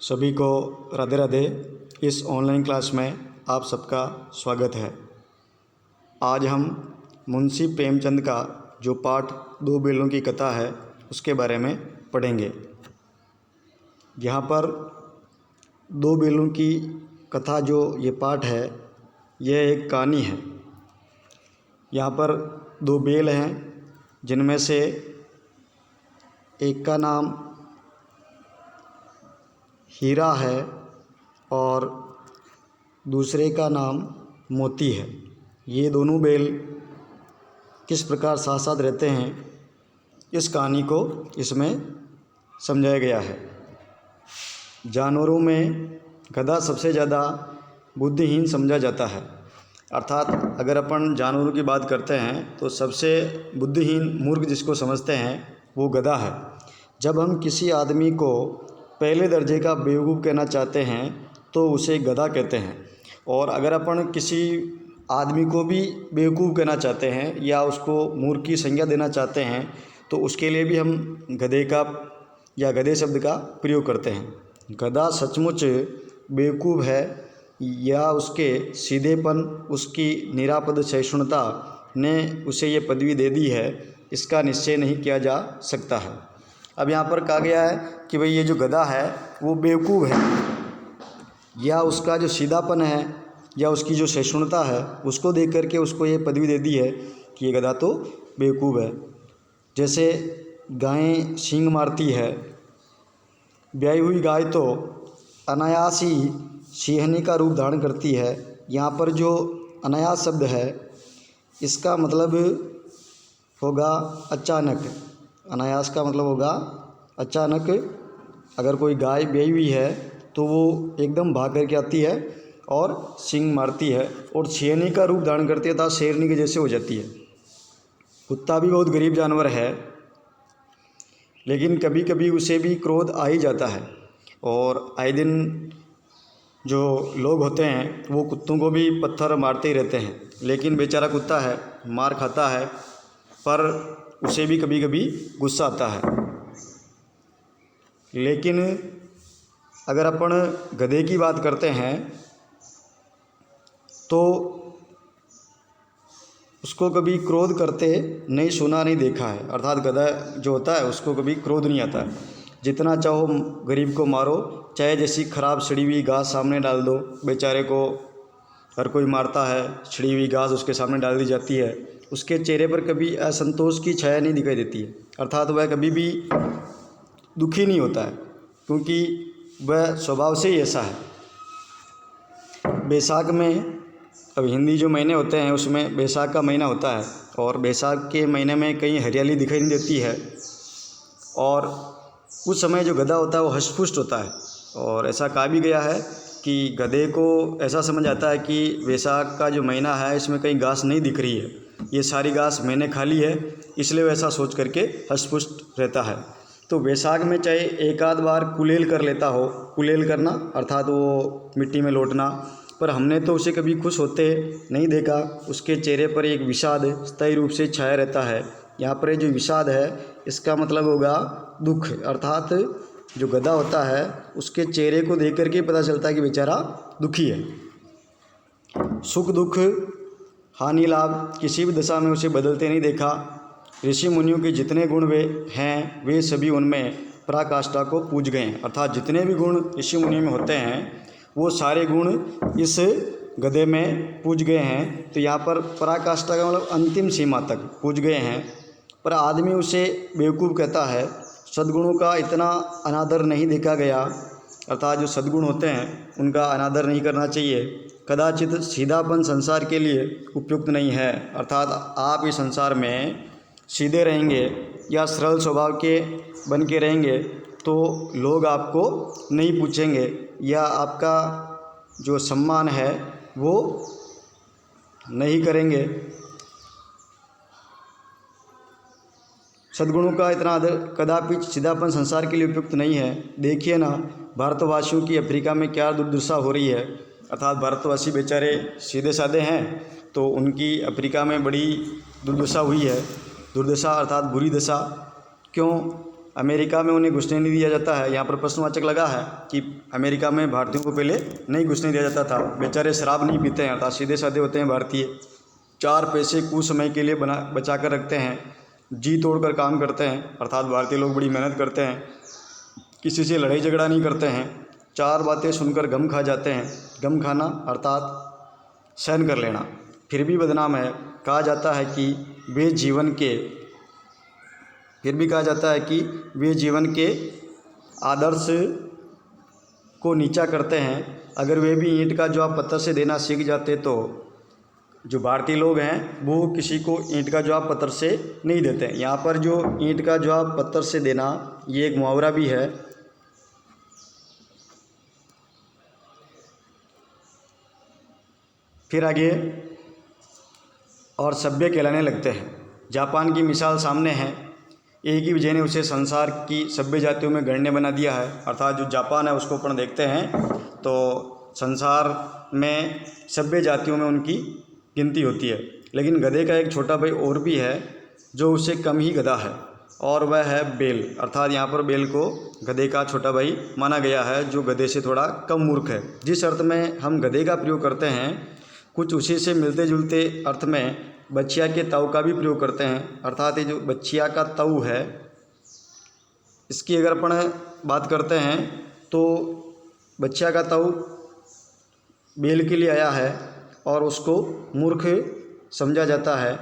सभी को राधे राधे। इस ऑनलाइन क्लास में आप सबका स्वागत है। आज हम मुंशी प्रेमचंद का जो पाठ दो बेलों की कथा है उसके बारे में पढ़ेंगे। यहाँ पर दो बेलों की कथा जो ये पाठ है यह एक कहानी है। यहाँ पर दो बेल हैं जिनमें से एक का नाम हीरा है और दूसरे का नाम मोती है। ये दोनों बेल किस प्रकार साथ साथ रहते हैं इस कहानी को इसमें समझाया गया है। जानवरों में गधा सबसे ज़्यादा बुद्धिहीन समझा जाता है। अर्थात अगर अपन जानवरों की बात करते हैं तो सबसे बुद्धिहीन मूर्ख जिसको समझते हैं वो गधा है। जब हम किसी आदमी को पहले दर्जे का बेवकूफ़ कहना चाहते हैं तो उसे गधा कहते हैं, और अगर अपन किसी आदमी को भी बेवकूफ़ कहना चाहते हैं या उसको मूर्ख की संज्ञा देना चाहते हैं तो उसके लिए भी हम गधे का या गधे शब्द का प्रयोग करते हैं। गधा सचमुच बेवकूफ़ है या उसके सीधेपन, उसकी निरापद सहिष्णुता ने उसे ये पदवी दे दी है, इसका निश्चय नहीं किया जा सकता है। अब यहाँ पर कहा गया है कि भाई ये जो गधा है वो बेवकूफ़ है, या उसका जो सीधापन है या उसकी जो सहिष्णुता है उसको देख करके उसको ये पदवी दे दी है कि ये गधा तो बेवकूफ़ है। जैसे गायें सींग मारती है, ब्याई हुई गाय तो अनायास ही सिंहनी का रूप धारण करती है। यहाँ पर जो अनायास शब्द है इसका मतलब होगा अचानक। अनायास का मतलब होगा अचानक। अगर कोई गाय ब्याई हुई है तो वो एकदम भाग करके आती है और सींग मारती है और शेरनी का रूप धारण करती है, अर्थात शेरनी के जैसे हो जाती है। कुत्ता भी बहुत गरीब जानवर है, लेकिन कभी कभी उसे भी क्रोध आ ही जाता है, और आए दिन जो लोग होते हैं वो कुत्तों को भी पत्थर मारते ही रहते हैं। लेकिन बेचारा कुत्ता है, मार खाता है, पर उसे भी कभी कभी गुस्सा आता है। लेकिन अगर अपन गधे की बात करते हैं तो उसको कभी क्रोध करते नहीं सुना, नहीं देखा है। अर्थात गधा जो होता है उसको कभी क्रोध नहीं आता है। जितना चाहो गरीब को मारो, चाहे जैसी ख़राब सड़ी हुई घास सामने डाल दो, बेचारे को हर कोई मारता है, छिड़ी हुई घास उसके सामने डाल दी जाती है, उसके चेहरे पर कभी असंतोष की छाया नहीं दिखाई देती है। अर्थात वह कभी भी दुखी नहीं होता है, क्योंकि वह स्वभाव से ही ऐसा है। बैसाख में, अब हिंदी जो महीने होते हैं उसमें बैसाख का महीना होता है, और बैसाख के महीने में कहीं हरियाली दिखाई नहीं देती है, और उस समय जो गधा होता है वो हष्ट-पुष्ट होता है। और ऐसा कहा भी गया है कि गधे को ऐसा समझ आता है कि बैसाख का जो महीना है इसमें कहीं घास नहीं दिख रही है, ये सारी घास मैंने खा ली है, इसलिए वैसा सोच करके हष्ट-पुष्ट रहता है। तो बैसाख में चाहे एक आध बार कुलेल कर लेता हो, कुलेल करना अर्थात वो मिट्टी में लौटना, पर हमने तो उसे कभी खुश होते नहीं देखा। उसके चेहरे पर एक विषाद स्थायी रूप से छाया रहता है। यहाँ पर जो विषाद है इसका मतलब होगा दुख। अर्थात जो गधा होता है उसके चेहरे को देख करके पता चलता है कि बेचारा दुखी है। सुख दुख हानि लाभ किसी भी दशा में उसे बदलते नहीं देखा। ऋषि मुनियों के जितने गुण वे हैं वे सभी उनमें पराकाष्ठा को पूज गए हैं। अर्थात जितने भी गुण ऋषि मुनियों में होते हैं वो सारे गुण इस गधे में पूज गए हैं। तो यहाँ पर पराकाष्ठा का मतलब अंतिम सीमा तक पूज गए हैं। पर आदमी उसे बेवकूफ़ कहता है। सद्गुणों का इतना अनादर नहीं देखा गया, अर्थात जो सद्गुण होते हैं उनका अनादर नहीं करना चाहिए। कदाचित सीधापन संसार के लिए उपयुक्त नहीं है। अर्थात आप इस संसार में सीधे रहेंगे या सरल स्वभाव के बन के रहेंगे तो लोग आपको नहीं पूछेंगे या आपका जो सम्मान है वो नहीं करेंगे। सद्गुणों का इतना आदर कदापि सीधापन संसार के लिए उपयुक्त नहीं है। देखिए ना, भारतवासियों की अफ्रीका में क्या दुर्दशा हो रही है। अर्थात भारतवासी बेचारे सीधे साधे हैं तो उनकी अफ्रीका में बड़ी दुर्दशा हुई है। दुर्दशा अर्थात बुरी दशा। क्यों? अमेरिका में उन्हें घुसने नहीं दिया जाता है। यहाँ पर प्रश्नवाचक लगा है कि अमेरिका में भारतीयों को पहले नहीं घुसने दिया जाता था। बेचारे शराब नहीं पीते हैं, अर्थात सीधे साधे होते हैं भारतीय। 4 पैसे कुछ समय के लिए बचा कर रखते हैं, जी तोड़कर काम करते हैं, अर्थात भारतीय लोग बड़ी मेहनत करते हैं, किसी से लड़ाई झगड़ा नहीं करते हैं, 4 बातें सुनकर गम खा जाते हैं। गम खाना अर्थात सहन कर लेना, फिर भी बदनाम है। कहा जाता है कि वे जीवन के आदर्श को नीचा करते हैं। अगर वे भी ईंट का जवाब पत्थर से देना सीख जाते तो जो भारतीय लोग हैं वो किसी को ईंट का जवाब पत्थर से नहीं देते। यहाँ पर जो ईंट का जवाब पत्थर से देना, ये एक मुहावरा भी है। फिर आगे, और सभ्य कहलाने लगते हैं। जापान की मिसाल सामने है। एक ही वजह ने उसे संसार की सभ्य जातियों में गण्य बना दिया है। अर्थात जो जापान है उसको अपन देखते हैं तो संसार में सभ्य जातियों में उनकी गिनती होती है। लेकिन गधे का एक छोटा भाई और भी है जो उससे कम ही गधा है, और वह है बेल। अर्थात यहाँ पर बेल को गधे का छोटा भाई माना गया है, जो गधे से थोड़ा कम मूर्ख है। जिस अर्थ में हम गधे का प्रयोग करते हैं, कुछ उसी से मिलते जुलते अर्थ में बच्चिया के तऊ का भी प्रयोग करते हैं। अर्थात ये जो बच्चिया का तऊ है, इसकी अगर अपन बात करते हैं तो बच्चिया का तऊ बेल के लिए आया है और उसको मूर्ख समझा जाता है,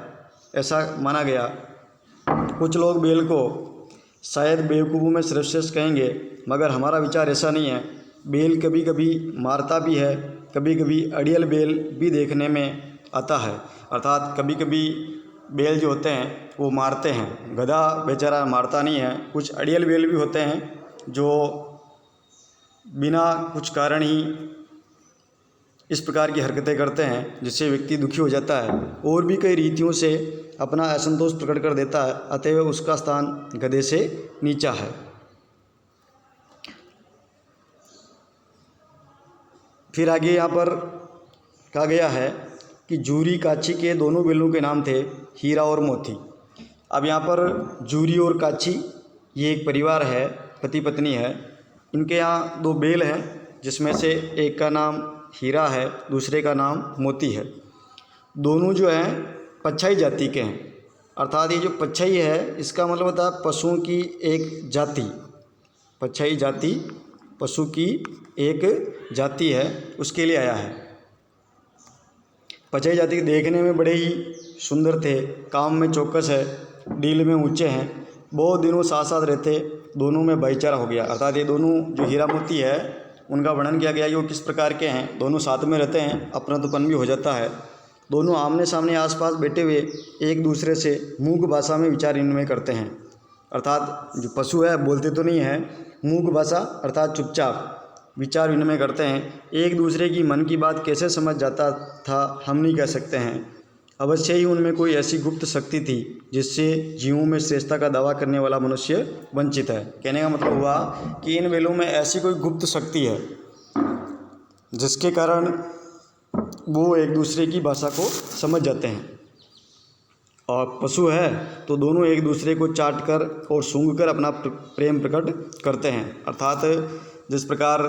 ऐसा माना गया। कुछ लोग बेल को शायद बेवकूफ़ों में सर्वश्रेष्ठ कहेंगे, मगर हमारा विचार ऐसा नहीं है। बेल कभी कभी मारता भी है, कभी कभी अड़ियल बेल भी देखने में आता है। अर्थात कभी कभी बेल जो होते हैं वो मारते हैं, गधा बेचारा मारता नहीं है। कुछ अड़ियल बेल भी होते हैं जो बिना कुछ कारण ही इस प्रकार की हरकतें करते हैं जिससे व्यक्ति दुखी हो जाता है और भी कई रीतियों से अपना असंतोष प्रकट कर देता है, अतएव उसका स्थान गधे से नीचा है। फिर आगे यहाँ पर कहा गया है कि जूरी काची के दोनों बेलों के नाम थे हीरा और मोती। अब यहाँ पर जूरी और काची ये एक परिवार है, पति पत्नी है। इनके यहाँ 2 बेल हैं, जिसमें से एक का नाम हीरा है, दूसरे का नाम मोती है। दोनों जो हैं पच्छाई जाति के हैं। अर्थात ये जो पच्छाई है, इसका मतलब होता है पशुओं की एक जाति। पच्छाई जाति पशु की एक जाति है, उसके लिए आया है। पच्छाई जाति देखने में बड़े ही सुंदर थे, काम में चौकस है, डील में ऊंचे हैं, बहुत दिनों साथ साथ रहते, दोनों में भाईचारा हो गया। अर्थात ये दोनों जो हीरा मोती है उनका वर्णन किया गया कि वो किस प्रकार के हैं। दोनों साथ में रहते हैं, अपनापन भी हो जाता है। दोनों आमने सामने आसपास बैठे हुए एक दूसरे से मूक भाषा में विचार विनिमय करते हैं। अर्थात जो पशु है बोलते तो नहीं है, मूक भाषा अर्थात चुपचाप विचार विनिमय करते हैं। एक दूसरे की मन की बात कैसे समझ जाता था हम नहीं कह सकते हैं। अवश्य ही उनमें कोई ऐसी गुप्त शक्ति थी जिससे जीवों में श्रेष्ठता का दावा करने वाला मनुष्य वंचित है। कहने का मतलब हुआ कि इन बेलों में ऐसी कोई गुप्त शक्ति है जिसके कारण वो एक दूसरे की भाषा को समझ जाते हैं। और पशु है तो दोनों एक दूसरे को चाट कर और सूंघ कर अपना प्रेम प्रकट करते हैं। अर्थात जिस प्रकार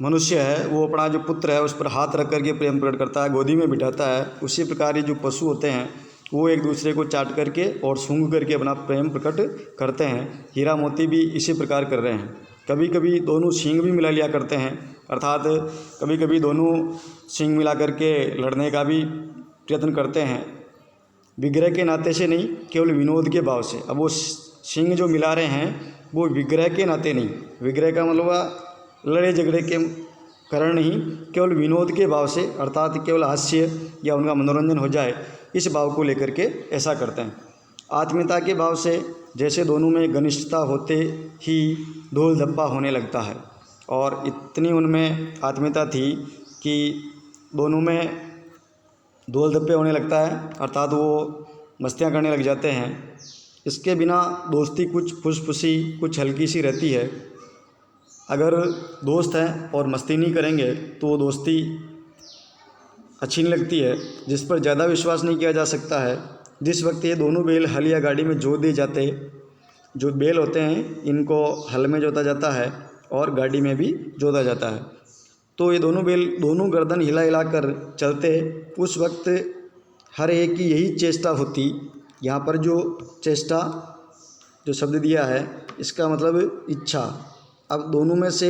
मनुष्य है वो अपना जो पुत्र है उस पर हाथ रख करके प्रेम प्रकट करता है, गोदी में बिठाता है, उसी प्रकार ये जो पशु होते हैं वो एक दूसरे को चाट करके और सूंघ करके अपना प्रेम प्रकट करते हैं। हीरा मोती भी इसी प्रकार कर रहे हैं। कभी कभी दोनों सींग भी मिला लिया करते हैं, अर्थात कभी कभी दोनों सींग मिला करके लड़ने का भी प्रयत्न करते हैं, विग्रह के नाते से नहीं, केवल विनोद के भाव से। अब वो सींग जो मिला रहे हैं वो विग्रह के नाते नहीं, विग्रह का मतलब लड़े झगड़े के कारण नहीं, केवल विनोद के भाव से, अर्थात केवल हास्य या उनका मनोरंजन हो जाए इस भाव को लेकर के ऐसा करते हैं। आत्मीयता के भाव से जैसे दोनों में घनिष्ठता होते ही धूल धप्पा होने लगता है, और इतनी उनमें आत्मीयता थी कि दोनों में धूल धप्पे होने लगता है, अर्थात वो मस्तियाँ करने लग जाते हैं। इसके बिना दोस्ती कुछ फुसफुसी कुछ हल्की सी रहती है। अगर दोस्त हैं और मस्ती नहीं करेंगे तो वो दोस्ती अच्छी नहीं लगती है, जिस पर ज़्यादा विश्वास नहीं किया जा सकता है। जिस वक्त ये दोनों बैल हल या गाड़ी में जोत दिए जाते जो बैल होते हैं इनको हल में जोता जाता है और गाड़ी में भी जोता जाता है। तो ये दोनों बैल दोनों गर्दन हिला हिला कर चलते। उस वक्त हर एक की यही चेष्टा होती। यहाँ पर जो चेष्टा जो शब्द दिया है इसका मतलब इच्छा। अब दोनों में से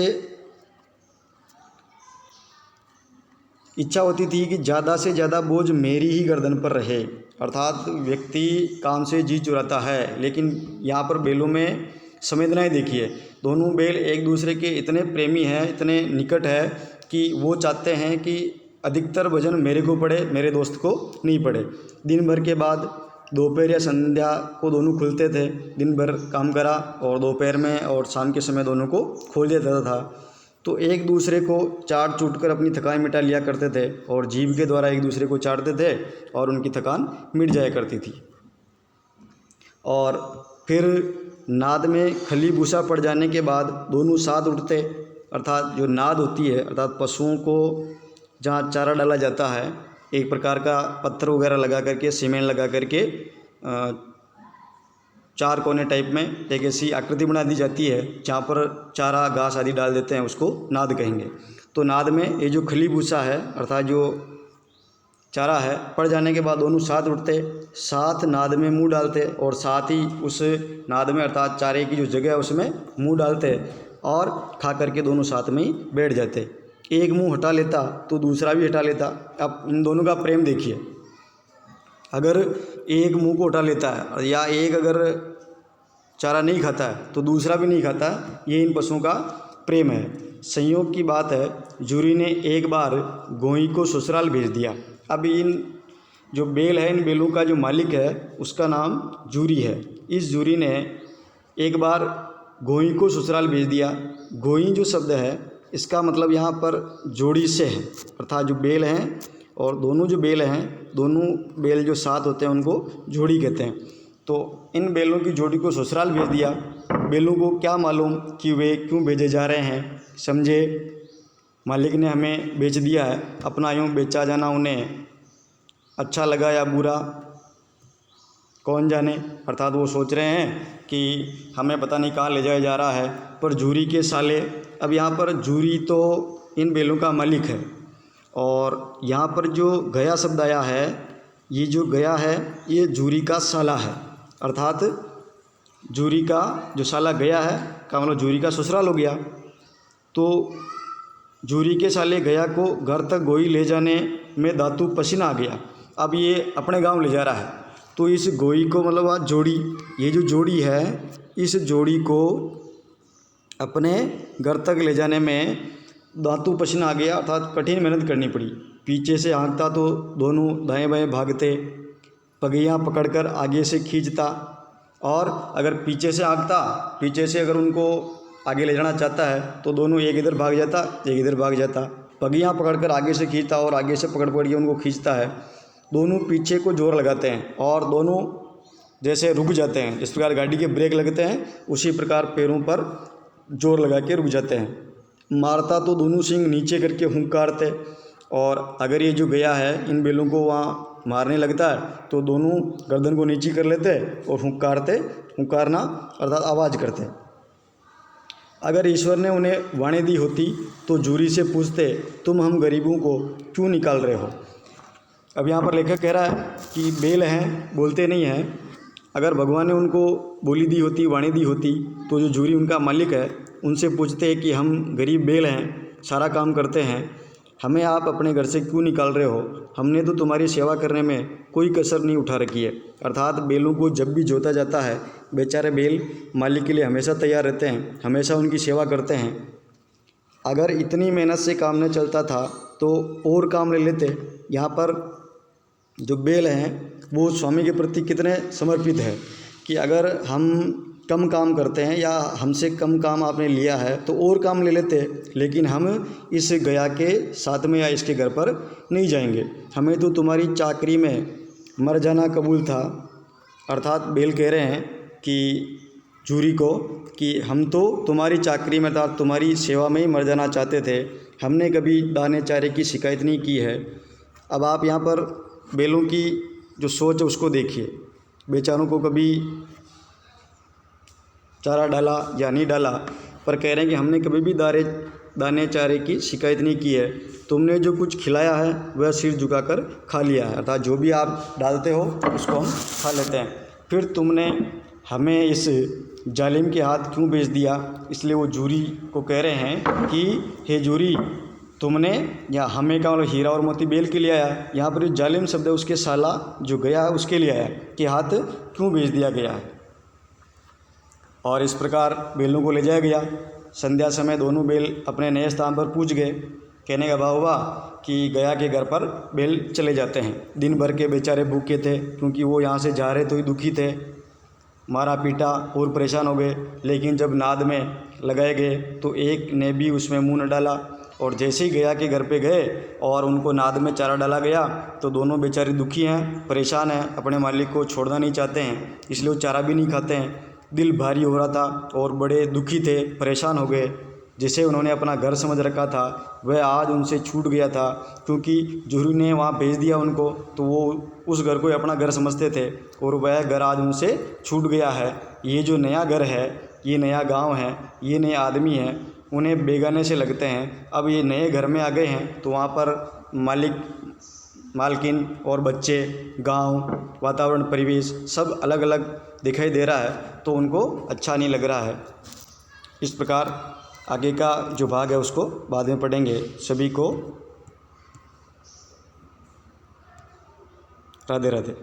इच्छा होती थी कि ज़्यादा से ज़्यादा बोझ मेरी ही गर्दन पर रहे। अर्थात व्यक्ति काम से जी चुराता है, लेकिन यहाँ पर बैलों में संवेदनाएं देखिए। दोनों बैल एक दूसरे के इतने प्रेमी हैं, इतने निकट है कि वो चाहते हैं कि अधिकतर वजन मेरे को पड़े, मेरे दोस्त को नहीं पड़े। दिन भर के बाद दोपहर या संध्या को दोनों खुलते थे। दिन भर काम करा और दोपहर में और शाम के समय दोनों को खोल देता था। तो एक दूसरे को चाट चूट कर अपनी थकान मिटा लिया करते थे और जीभ के द्वारा एक दूसरे को चाटते थे और उनकी थकान मिट जाया करती थी। और फिर नाद में खली भूसा पड़ जाने के बाद दोनों साथ उठते। अर्थात जो नाद होती है, अर्थात पशुओं को जहाँ चारा डाला जाता है, एक प्रकार का पत्थर वगैरह लगा करके, सीमेंट लगा करके चार कोने टाइप में एक ऐसी आकृति बना दी जाती है जहाँ पर चारा घास आदि डाल देते हैं, उसको नाद कहेंगे। तो नाद में ये जो खली भूसा है अर्थात जो चारा है पड़ जाने के बाद दोनों साथ उठते, साथ नाद में मुंह डालते और साथ ही उस नाद में अर्थात चारे की जो जगह है उसमें मुंह डालते और खा करके दोनों साथ में ही बैठ जाते। एक मुंह हटा लेता तो दूसरा भी हटा लेता। अब इन दोनों का प्रेम देखिए। अगर एक मुंह को उठा लेता है या एक अगर चारा नहीं खाता है तो दूसरा भी नहीं खाता, ये इन पशुओं का प्रेम है। संयोग की बात है, जूरी ने एक बार गोई को ससुराल भेज दिया। अब इन जो बैल है, इन बैलों का जो मालिक है उसका नाम जूरी है। इस जूरी ने एक बार गोई को ससुराल भेज दिया। गोई जो शब्द है इसका मतलब यहाँ पर जोड़ी से है, अर्थात जो बैल हैं और दोनों जो बैल हैं, दोनों बैल जो साथ होते हैं उनको जोड़ी कहते हैं। तो इन बैलों की जोड़ी को ससुराल भेज दिया। बैलों को क्या मालूम कि वे क्यों भेजे जा रहे हैं। समझे मालिक ने हमें बेच दिया है, अपना यूँ बेचा जाना उन्हें अच्छा लगा या बुरा कौन जाने। अर्थात वो सोच रहे हैं कि हमें पता नहीं कहाँ ले जाया जा रहा है। पर जूरी के साले, अब यहाँ पर जूरी तो इन बैलों का मालिक है और यहाँ पर जो गया शब्द आया है, ये जो गया है ये जूरी का साला है। अर्थात जूरी का जो साला गया है का मतलब जूरी का ससुराल हो गया। तो जूरी के साले गया को घर तक गोई ले जाने में दातू पसीना आ गया। अब ये अपने गांव ले जा रहा है, तो इस गोई को मतलब आज जोड़ी, ये जो जोड़ी है इस जोड़ी को अपने घर तक ले जाने में दांतू पसीना आ गया। अर्थात कठिन मेहनत करनी पड़ी। पीछे से हाँकता तो दोनों दाएं बाएं भागते, पगैयाँ पकड़कर आगे से खींचता, और अगर पीछे से हाँकता, पीछे से अगर उनको आगे ले जाना चाहता है तो दोनों एक इधर भाग जाता, एक इधर भाग जाता। पगैयाँ पकड़कर आगे से खींचता और आगे से पकड़ के उनको खींचता है। दोनों पीछे को जोर लगाते हैं और दोनों जैसे रुक जाते हैं, जिस प्रकार गाड़ी के ब्रेक लगते हैं उसी प्रकार पैरों पर जोर लगा के रुक जाते हैं। मारता तो दोनों सिंग नीचे करके हुंकारते, और अगर ये जो गया है इन बैलों को वहाँ मारने लगता है तो दोनों गर्दन को नीचे कर लेते और हुंकारना अर्थात आवाज़ करते। अगर ईश्वर ने उन्हें वाणी दी होती तो जूरी से पूछते, तुम हम गरीबों को क्यों निकाल रहे हो। अब यहाँ पर लेखक कह रहा है कि बैल हैं, बोलते नहीं हैं। अगर भगवान ने उनको बोली दी होती, वाणी दी होती, तो जो जूरी उनका मालिक है उनसे पूछते कि हम गरीब बैल हैं, सारा काम करते हैं, हमें आप अपने घर से क्यों निकाल रहे हो। हमने तो तुम्हारी सेवा करने में कोई कसर नहीं उठा रखी है। अर्थात बैलों को जब भी जोता जाता है, बेचारे बैल मालिक के लिए हमेशा तैयार रहते हैं, हमेशा उनकी सेवा करते हैं। अगर इतनी मेहनत से काम न चलता था तो और काम ले लेते। यहाँ पर जो बैल हैं वो स्वामी के प्रति कितने समर्पित है कि अगर हम कम काम करते हैं या हमसे कम काम आपने लिया है तो और काम ले लेते, लेकिन हम इस गया के साथ में या इसके घर पर नहीं जाएंगे। हमें तो तुम्हारी चाकरी में मर जाना कबूल था। अर्थात बैल कह रहे हैं कि जूरी को कि हम तो तुम्हारी चाकरी में, अर्थात तुम्हारी सेवा में ही मर जाना चाहते थे, हमने कभी दाने चारे की शिकायत नहीं की है। अब आप यहाँ पर बैलों की जो सोच है उसको देखिए। बेचारों को कभी चारा डाला या नहीं डाला, पर कह रहे हैं कि हमने कभी भी दाने चारे की शिकायत नहीं की है। तुमने जो कुछ खिलाया है वह सिर झुकाकर खा लिया है, अर्थात जो भी आप डालते हो उसको हम खा लेते हैं। फिर तुमने हमें इस जालिम के हाथ क्यों बेच दिया? इसलिए वो जूरी को कह रहे हैं कि हे जूरी, तुमने या हमें का मतलब हीरा और मोती बेल के लिए आया। यहाँ पर जो जालिम शब्द है उसके साला जो गया है उसके लिए आया कि हाथ क्यों बेच दिया गया है। और इस प्रकार बेलों को ले जाया गया। संध्या समय दोनों बेल अपने नए स्थान पर पूज गए। कहने का भाव हुआ कि गया के घर पर बेल चले जाते हैं। दिन भर के बेचारे भूखे थे, क्योंकि वो यहाँ से जा रहे तो ही दुखी थे, मारा पीटा और परेशान हो गए। लेकिन जब नाद में लगाए गए तो एक ने भी उसमें मुंह न डाला। और जैसे ही गया के घर पे गए और उनको नाद में चारा डाला गया तो दोनों बेचारे दुखी हैं, परेशान हैं, अपने मालिक को छोड़ना नहीं चाहते हैं, इसलिए वो चारा भी नहीं खाते हैं। दिल भारी हो रहा था और बड़े दुखी थे, परेशान हो गए। जिसे उन्होंने अपना घर समझ रखा था वह आज उनसे छूट गया था, क्योंकि जूरी ने वहाँ भेज दिया उनको, तो वो उस घर को ही अपना घर समझते थे और वह घर आज उनसे छूट गया है। ये जो नया घर है, ये नया गांव है, ये नए आदमी हैं, उन्हें बेगाने से लगते हैं। अब ये नए घर में आ गए हैं तो वहाँ पर मालकिन और बच्चे, गांव, वातावरण, परिवेश सब अलग अलग दिखाई दे रहा है, तो उनको अच्छा नहीं लग रहा है। इस प्रकार आगे का जो भाग है उसको बाद में पढ़ेंगे। सभी को राधे राधे।